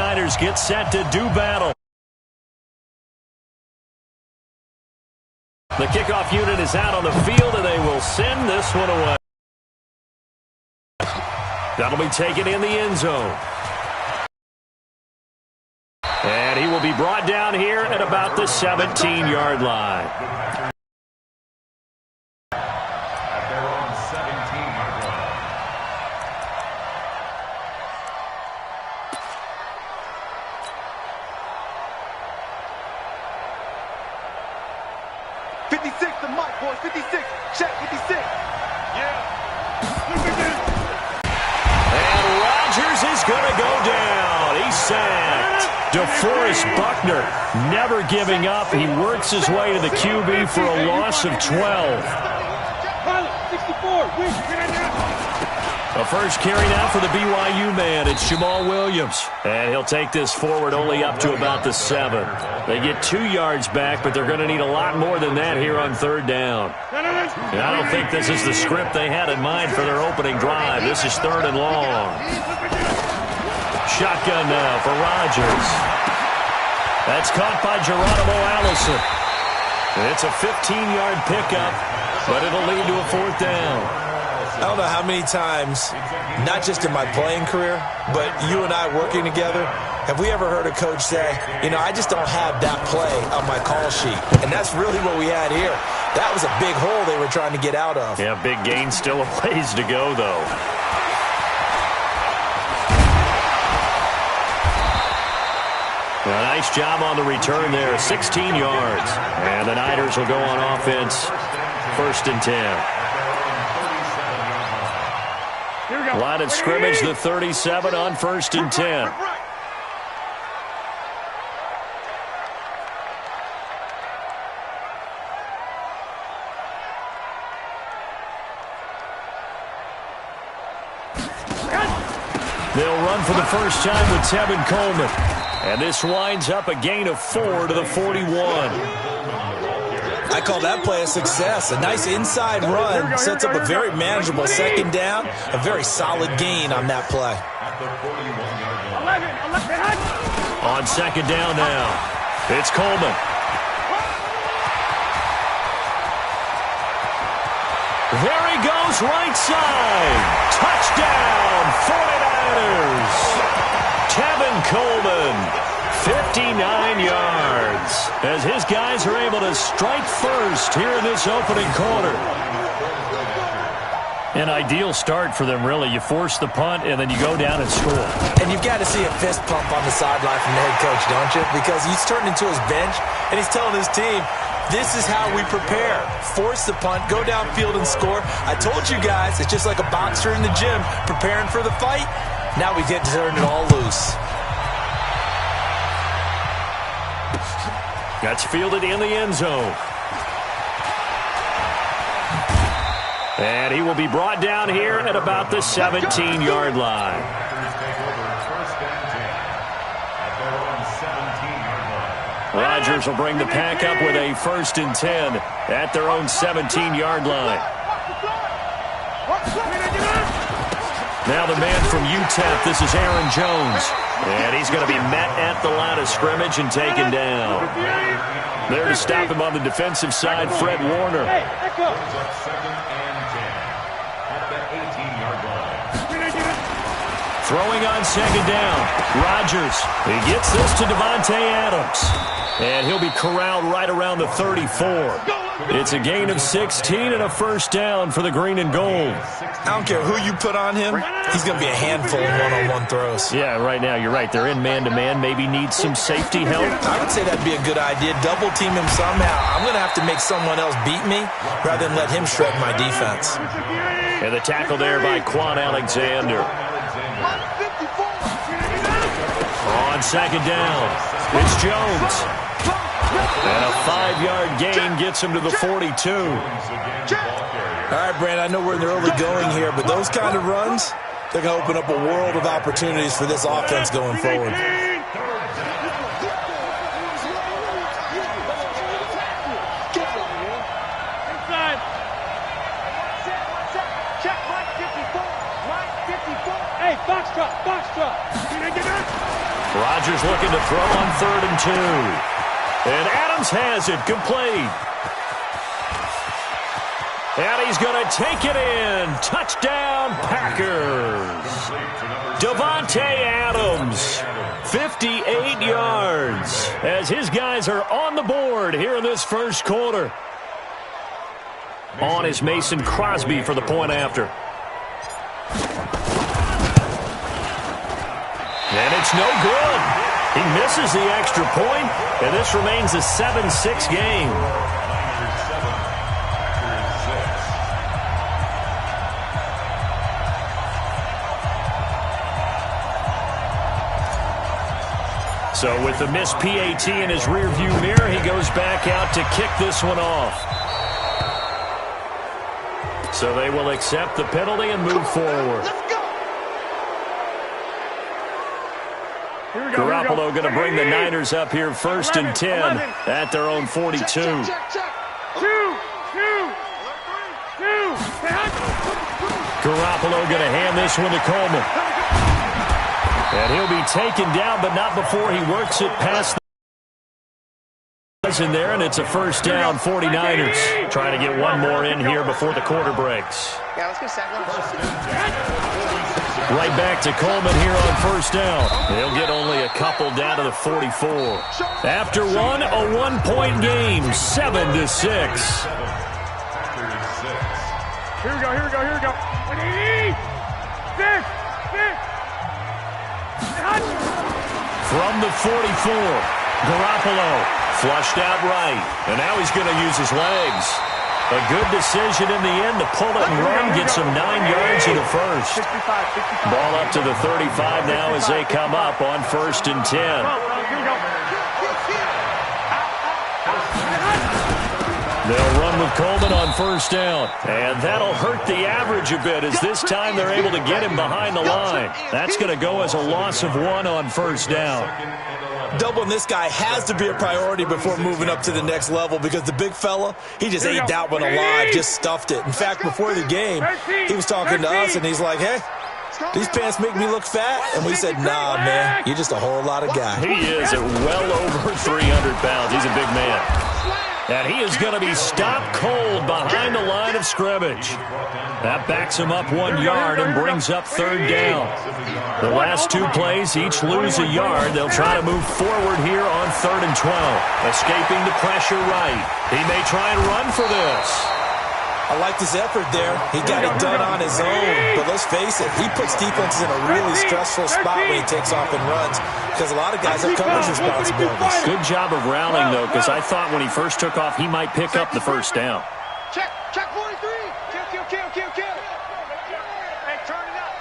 49ers get set to do battle. The kickoff unit is out on the field, and they will send this one away. That'll be taken in the end zone. And he will be brought down here at about the 17-yard line. At their own 17-yard line. 56, the mic, boys. 56. Check 56. Yeah. And Rodgers is going to go down. He's sacked. DeForest Buckner never giving up. He works his way to the QB for a loss of 12. A first carry now for the BYU man. It's Jamal Williams. And he'll take this forward only up to about the 7. They get 2 yards back, but they're going to need a lot more than that here on third down. And I don't think this is the script they had in mind for their opening drive. This is third and long. Shotgun now for Rodgers. That's caught by Geronimo Allison. It's a 15-yard pickup, but it'll lead to a fourth down. I don't know how many times, not just in my playing career, but you and I working together, have we ever heard a coach say, you know, I just don't have that play on my call sheet. And that's really what we had here. That was a big hole they were trying to get out of. Yeah, big gain, still a ways to go, though. A nice job on the return there, 16 yards. And the Niners will go on offense, first and 10. Line of scrimmage, the 37 on first and 10. They'll run for the first time with Tevin Coleman. And this winds up a gain of 4 to the 41. I call that play a success. A nice inside run sets up a very manageable second down. A very solid gain on that play. On second down now, it's Coleman. There he goes, right side. Touchdown, 49ers. Tevin Coleman, 59 yards, as his guys are able to strike first here in this opening quarter. An ideal start for them, really. You force the punt, and then you go down and score. And you've got to see a fist pump on the sideline from the head coach, don't you? Because he's turned into his bench, and he's telling his team, this is how we prepare. Force the punt, go downfield and score. I told you guys, it's just like a boxer in the gym preparing for the fight. Now we get to turn it all loose. That's fielded in the end zone. And he will be brought down here at about the 17-yard line. Rodgers will bring the pack up with a first and 10 at their own 17-yard line. Now the man from UTEP, this is Aaron Jones. And he's going to be met at the line of scrimmage and taken down. There to stop him on the defensive side, Fred Warner. Throwing on second down, Rodgers. He gets this to Devontae Adams. And he'll be corralled right around the 34. It's a gain of 16 and a first down for the green and gold. I don't care who you put on him. He's going to be a handful in one-on-one throws. Yeah, right now, you're right. They're in man-to-man. Maybe needs some safety help. I would say that'd be a good idea. Double team him somehow. I'm going to have to make someone else beat me rather than let him shred my defense. And the tackle there by Quan Alexander. On second down, it's Jones. And a 5-yard gain gets him to the 42. All right, Brand, I know we're in the early going here, but those kind of runs, they're going to open up a world of opportunities for this offense going forward. Hey, box truck, box truck. Rodgers looking to throw on 3rd and 2. And Adams has it complete. And he's going to take it in. Touchdown, Packers. Davante Adams, 58 yards, as his guys are on the board here in this first quarter. On is Mason Crosby for the point after. And it's no good. He misses the extra point, and this remains a 7-6 game. So with the missed PAT in his rearview mirror, he goes back out to kick this one off. So they will accept the penalty and move forward. Garoppolo going to bring the Niners up here 1st and 10 at their own 42. Garoppolo going to hand this one to Coleman. And he'll be taken down, but not before he works it past the in there, and it's a 1st down, 49ers. Trying to get one more in here before the quarter breaks. Yeah, let's get a second. Right back to Coleman here on 1st down. He'll get only a couple down to the 44. After one, a 1-point game, 7-6. Here we go. From the 44, Garoppolo flushed out right, and now he's going to use his legs. A good decision in the end to pull it and run, get some 9 yards in the first. Ball up to the 35 now as they come up on 1st and 10. They'll run with Coleman on 1st down, and that'll hurt the average a bit as this time they're able to get him behind the line. That's going to go as a loss of 1 on 1st down. Doubling this guy has to be a priority before moving up to the next level because the big fella, he just ate that one alive, just stuffed it. In fact, before the game, he was talking to us, and he's like, hey, these pants make me look fat? And we said, nah, man, you're just a whole lot of guy. He is at well over 300 pounds. He's a big man. And he is going to be stopped cold behind the line of scrimmage. That backs him up 1 yard and brings up 3rd down. The last 2 plays each lose a yard. They'll try to move forward here on 3rd and 12. Escaping the pressure right. He may try and run for this. I like his effort there. He got it done on his own. But let's face it, he puts defenses in a really stressful spot when he takes off and runs because a lot of guys have coverage responsibilities. Good job of rallying, though, because I thought when he first took off, he might pick up the 1st down. Check 43. Kill. Hey, turn it up.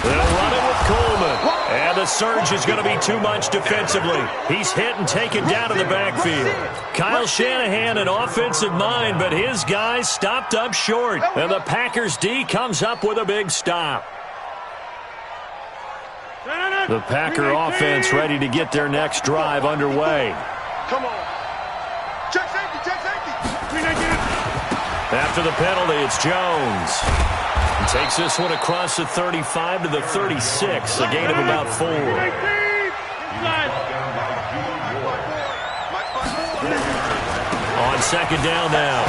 They'll run it with Coleman. And the surge is going to be too much defensively. He's hit and taken down to the backfield. Kyle Shanahan, an offensive mind, but his guys stopped up short. And the Packers D comes up with a big stop. The Packer offense ready to get their next drive underway. Come on. Check safety. After the penalty, it's Jones. He takes this one across the 35 to the 36, a gain of about 4. On 2nd down now,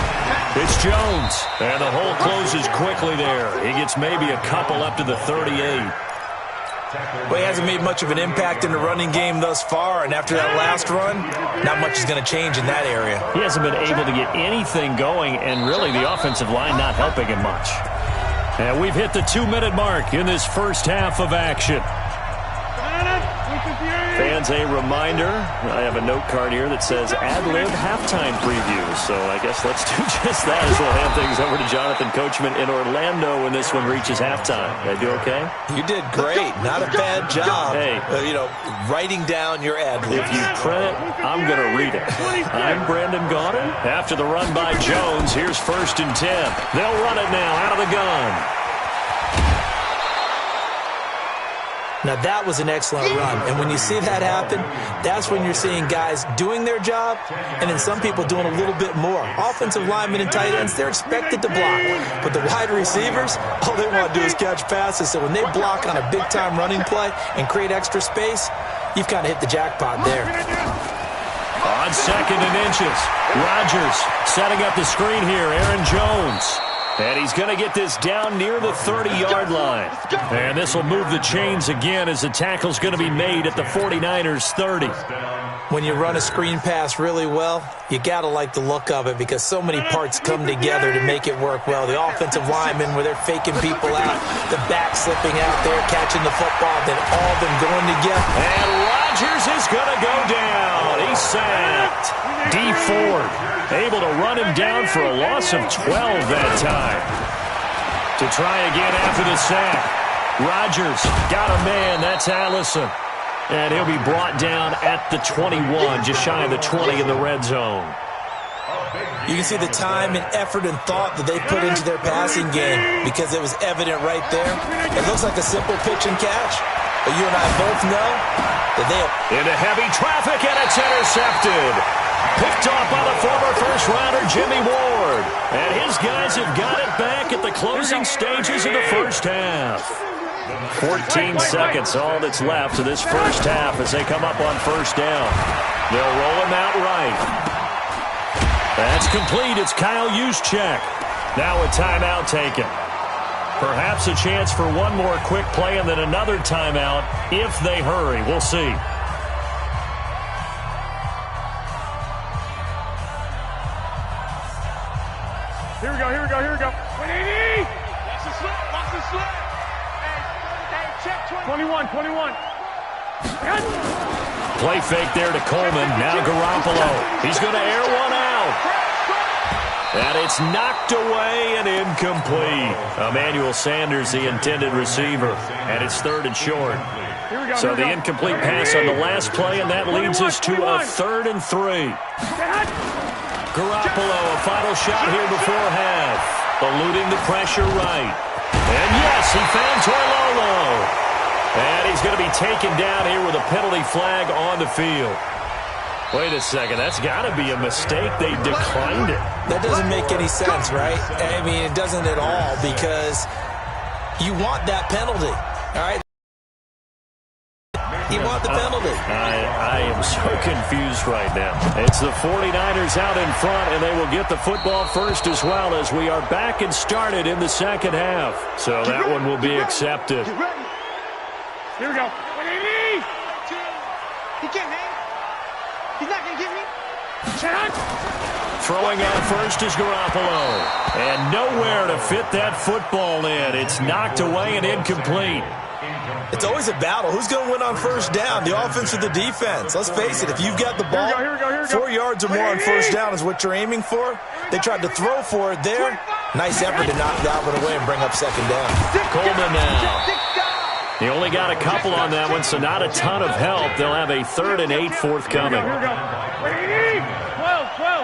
it's Jones. And the hole closes quickly there. He gets maybe a couple up to the 38. Well, he hasn't made much of an impact in the running game thus far, and after that last run, not much is going to change in that area. He hasn't been able to get anything going, and really the offensive line not helping him much. And we've hit the 2-minute mark in this first half of action. Fans, a reminder, I have a note card here that says ad-lib halftime preview. So I guess let's do just that as we'll hand things over to Jonathan Coachman in Orlando when this one reaches halftime. Did I do okay? You did great. Not a bad job. Hey. Writing down your ad-lib. If you print it, I'm going to read it. I'm Brandon Gaudin. After the run by Jones, here's 1st and 10. They'll run it now out of the gun. Now, that was an excellent run. And when you see that happen, that's when you're seeing guys doing their job and then some people doing a little bit more. Offensive linemen and tight ends, they're expected to block. But the wide receivers, all they want to do is catch passes. So when they block on a big-time running play and create extra space, you've kind of hit the jackpot there. On 2nd and inches, Rodgers setting up the screen here. Aaron Jones. And he's going to get this down near the 30-yard line. And this will move the chains again as the tackle's going to be made at the 49ers' 30. When you run a screen pass really well, you got to like the look of it because so many parts come together to make it work well. The offensive linemen where they're faking people out, the back slipping out there, catching the football, then all of them going together. And Rodgers is going to go down. He's sacked. D. Ford able to run him down for a loss of 12 that time. To try again after the sack. Rodgers got a man. That's Allison. And he'll be brought down at the 21, just shy of the 20 in the red zone. You can see the time and effort and thought that they put into their passing game because it was evident right there. It looks like a simple pitch and catch, but you and I both know that they have... Into heavy traffic, and it's intercepted. Picked off by the former first-rounder Jimmy Ward. And his guys have got it back at the closing stages of the first half. 14 seconds, all that's left of this first half as they come up on first down. They'll roll him out right. That's complete. It's Kyle Juszczyk. Now a timeout taken. Perhaps a chance for one more quick play and then another timeout if they hurry. We'll see. Here we go, here we go, here we go. 180! Watch the slip, watch the slip. Hey, check 21, 21. Play fake there to Coleman. Now Garoppolo. He's going to air one out. And it's knocked away and incomplete. Emmanuel Sanders, the intended receiver. And it's 3rd and short. So the incomplete pass on the last play, and that leads us to a 3rd and 3. Garoppolo, a final shot here before half. Eluding the pressure right. And yes, he found Torlolo. And he's going to be taken down here with a penalty flag on the field. Wait a second, that's got to be a mistake. They declined it. That doesn't make any sense, right? I mean, it doesn't at all because you want that penalty, all right? You want the penalty. I am so confused right now. It's the 49ers out in front, and they will get the football first as well as we are back and started in the second half. So that one will be accepted. Here we go. 180! He can't hang. He's not going to get me. Shot! Throwing out first is Garoppolo. And nowhere to fit that football in. It's knocked away and incomplete. It's always a battle. Who's going to win on first down, the offense or the defense? Let's face it, if you've got the ball, 4 yards or more on first down is what you're aiming for. They tried to throw for it there. Nice effort to knock that one away and bring up second down. Coleman now. He only got a couple on that one, so not a ton of help. They'll have a 3rd and 8 forthcoming. Here we go. 180! 12.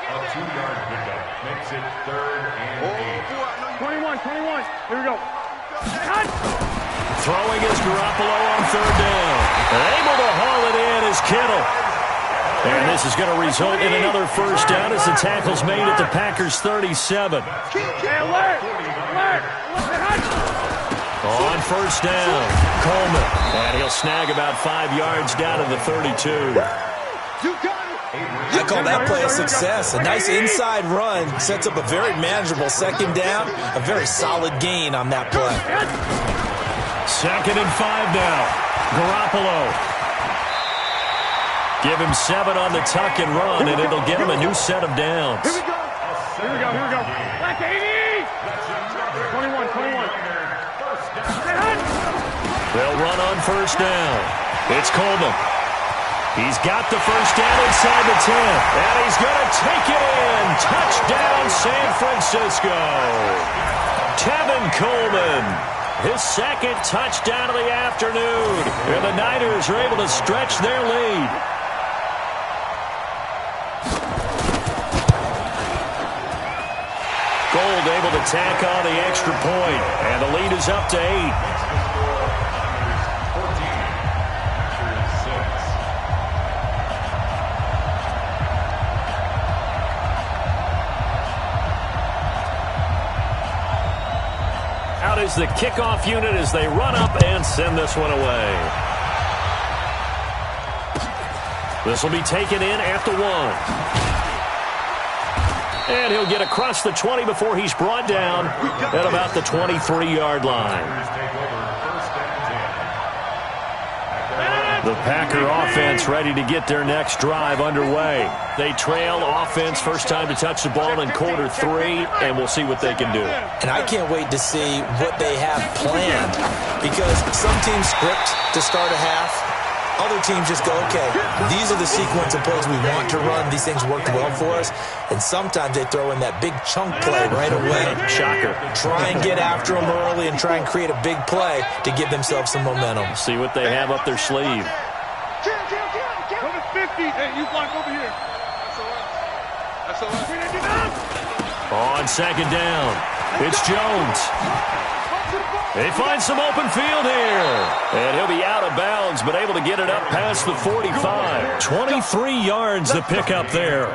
A 2-yard pickup makes it 3rd and 8. 21. Here we go. Shot! Throwing is Garoppolo on 3rd down. Able to haul it in is Kittle. And this is going to result in another first down as the tackle's made at the Packers' 37. Hey, alert! On first down, Coleman. And he'll snag about 5 yards down to the 32. I call that play a success. A nice inside run sets up a very manageable second down. A very solid gain on that play. 2nd and 5 now. Garoppolo. Give him 7 on the tuck and run, and it'll get him a new set of downs. Here we go. Back 80! 21. They'll run on first down. It's Coleman. He's got the first down inside the 10. And he's going to take it in. Touchdown, San Francisco. Tevin Coleman. His 2nd touchdown of the afternoon. And the Niners are able to stretch their lead. Gold able to tack on the extra point. And the lead is up to 8. is the kickoff unit as they run up and send this one away. This will be taken in at the 1. And he'll get across the 20 before he's brought down at about the 23-yard line. The Packer offense ready to get their next drive underway. They trail offense first time to touch the ball in quarter 3, and we'll see what they can do. And I can't wait to see what they have planned, because some teams script to start a half. Other teams just go, okay, these are the sequence of plays we want to run. These things worked well for us. And sometimes they throw in that big chunk play right away. Shocker. Try and get after them early and try and create a big play to give themselves some momentum. See what they have up their sleeve. Go to 50. Hey, you block over here. That's all right. On second down, it's Jones. He finds some open field here. And he'll be out of bounds, but able to get it up past the 45. 23 yards to pick up there.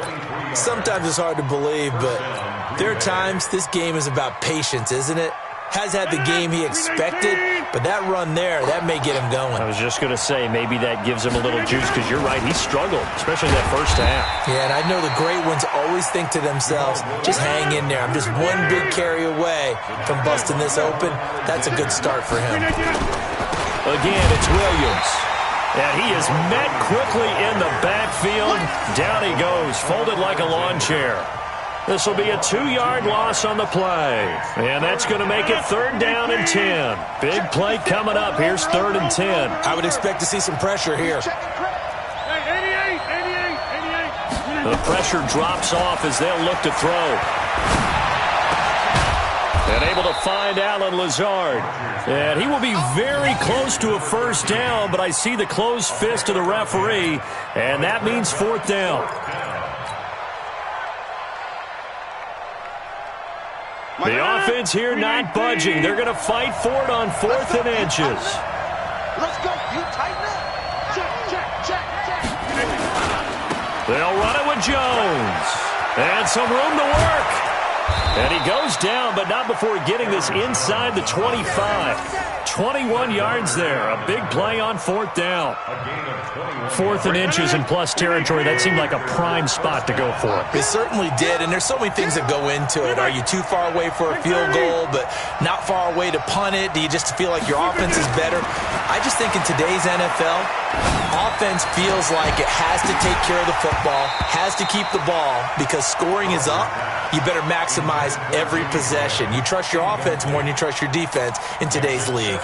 Sometimes it's hard to believe, but there are times this game is about patience, isn't it? Has had the game he expected, but that run there, that may get him going. I was just going to say, maybe that gives him a little juice, because you're right, he struggled, especially that first half. Yeah, and I know the great ones always think to themselves, just hang in there. I'm just one big carry away from busting this open. That's a good start for him. Again, it's Williams. And he is met quickly in the backfield. Down he goes, folded like a lawn chair. This will be a 2-yard loss on the play. And that's going to make it 3rd down and 10. Big play coming up. Here's 3rd and 10. I would expect to see some pressure here. Hey, 88. The pressure drops off as they'll look to throw. And able to find Alan Lazard. And he will be very close to a 1st down, but I see the closed fist of the referee, and that means 4th down. The offense here not budging. They're going to fight for it on 4th and inches. Let's go. You tighten up. Check. They'll run it with Jones. And some room to work. And he goes down, but not before getting this inside the 25. 21 yards there. A big play on 4th down. 4th and inches in plus territory. That seemed like a prime spot to go for. It certainly did, and there's so many things that go into it. Are you too far away for a field goal, but not far away to punt it? Do you just feel like your offense is better? I just think in today's NFL, offense feels like it has to take care of the football, has to keep the ball, because scoring is up. You better maximize every possession. You trust your offense more than you trust your defense in today's league.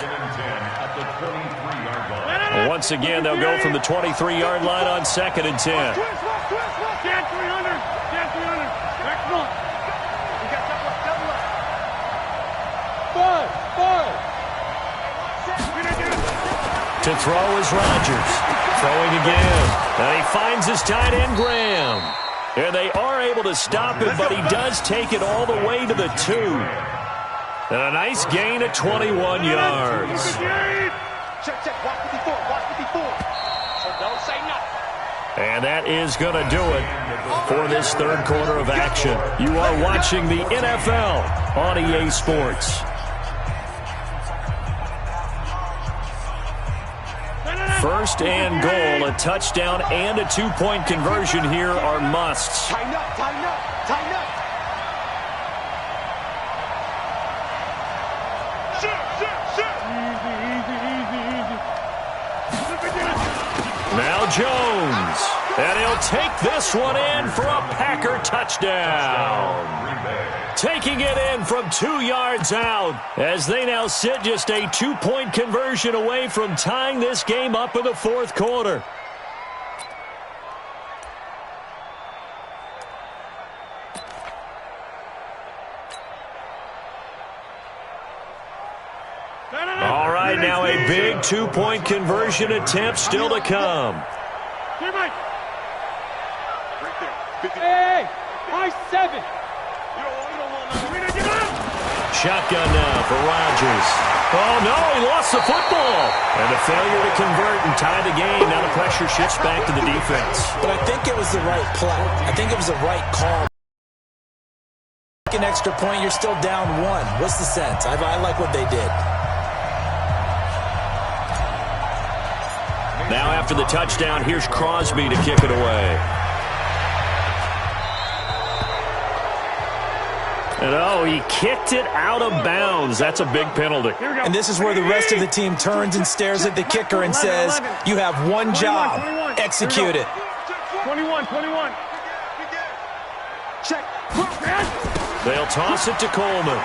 Once again, they'll go from the 23-yard line on 2nd and 10. Jan 300. Back front. We got double up. To throw is Rodgers. Throwing again. And he finds his tight end, Graham. And they are able to stop him, but he does take it all the way to the 2. And a nice gain of 21 yards. Check. Watch 54. So don't say nothing. And that is going to do it for this 3rd quarter of action. You are watching the NFL on EA Sports. First and goal, a touchdown and a 2-point conversion here are musts. Tighten up. Now Jones, and he'll take this one in for a Packer touchdown. Taking it in from 2 yards out as they now sit just a 2-point conversion away from tying this game up in the 4th quarter. All right, now a big 2-point conversion attempt still to come. Hey, high 7. Shotgun now for Rodgers. Oh, no, he lost the football. And a failure to convert and tie the game. Now the pressure shifts back to the defense. But I think it was the right play. I think it was the right call. kick an extra point, you're still down 1. What's the sense? I like what they did. Now after the touchdown, here's Crosby to kick it away. And oh, he kicked it out of bounds. That's a big penalty. And this is where the rest of the team turns and stares at the kicker and says, you have one job. Execute it. 21. Check. They'll toss it to Coleman.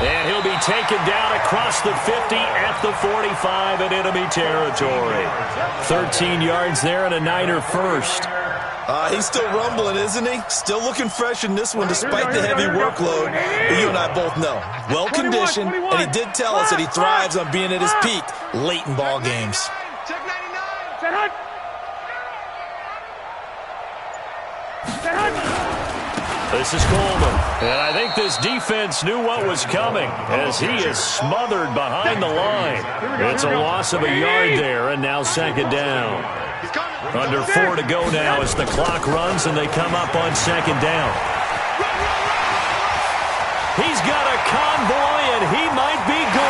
And he'll be taken down across the 50 at the 45 in enemy territory. 13 yards there and a Niner first. He's still rumbling, isn't he? Still looking fresh in this one despite the heavy workload. But you and I both know. Well-conditioned, and he did tell us that he thrives on being at his peak late in ball games. Check 99. Set hunt. This is Coleman. And I think this defense knew what was coming as he is smothered behind the line. It's a loss of a yard there, and now second down. Under 4 to go now as the clock runs and they come up on second down. He's got a convoy, and he might be good.